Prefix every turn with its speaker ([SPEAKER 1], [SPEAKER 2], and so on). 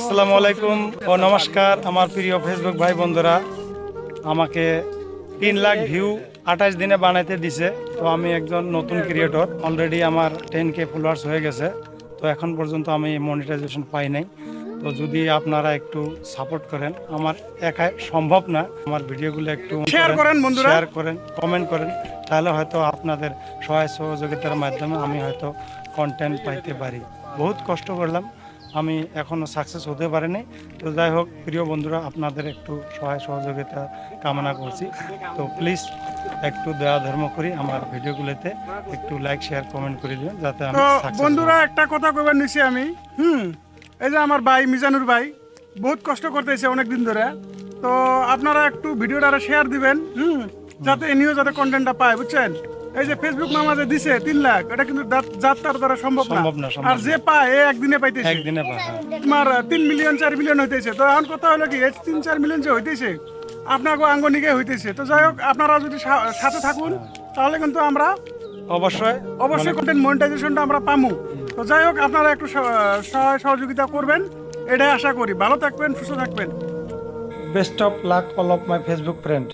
[SPEAKER 1] আসসালামু আলাইকুম ও নমস্কার আমার প্রিয় ফেসবুক ভাই বন্ধুরা। আমাকে 3 লাখ ভিউ 28 দিনে বানাইতে দিছে। তো আমি একজন নতুন ক্রিয়েটর, অলরেডি আমার 10K ফলোয়ার্স হয়ে গেছে। তো এখন পর্যন্ত আমি মনিটাইজেশন পাই নাই। তো যদি আপনারা একটু সাপোর্ট করেন, আমার একাই সম্ভব না, আমার ভিডিওগুলো একটু
[SPEAKER 2] শেয়ার করেন বন্ধুরা,
[SPEAKER 1] শেয়ার করেন, কমেন্ট করেন, তাহলে হয়তো আপনাদের সহায় সহযোগিতার মাধ্যমে আমি হয়তো কন্টেন্ট পাইতে পারি। বহুত কষ্ট করলাম, আমি এখনও সাকসেস হতে পারিনি। তো যাই হোক প্রিয় বন্ধুরা, আপনাদের একটু সহায় সহযোগিতা কামনা করছি। তো প্লিজ একটু দয়া ধর্ম করি, আমার ভিডিওগুলোতে একটু লাইক শেয়ার কমেন্ট করে দিবেন যাতে আমি
[SPEAKER 2] তো
[SPEAKER 1] সাকসেস
[SPEAKER 2] বন্ধুরা একটা কথা কইবার নিছি আমি। এই যে আমার ভাই মিজানুর ভাই বহুত কষ্ট করতেছে অনেক দিন ধরে। তো আপনারা একটু ভিডিওটা শেয়ার দিবেন, যাতে এনিও যাতে কন্টেন্টটা পায়, বুঝছেন? এই যে ফেসবুক মামা যে দিছে 3 লাখ, এটা কিন্তু যাত্রার দ্বারা সম্ভব না। আর যে পায় এ একদিনে পাইতেছে,
[SPEAKER 1] একদিনে পায়।
[SPEAKER 2] তোমার 3 মিলিয়ন 4 মিলিয়ন হইতেছে। তো এখন কথা হলো কি, 3-4 মিলিয়ন যে হইতেছে আপনাকে আঙ্গনিকে হইতেছে। তো যাই হোক আপনারা যদি সাথে থাকুন তাহলে কিন্তু আমরা
[SPEAKER 1] অবশ্যই
[SPEAKER 2] কন্টেন্ট মনিটাইজেশনটা আমরা পামু। তো যাই হোক আপনারা একটু সহায় সহযোগিতা করবেন, এটাই আশা করি। ভালো থাকবেন, সুস্থ থাকবেন।
[SPEAKER 1] Best of luck all of my Facebook friend.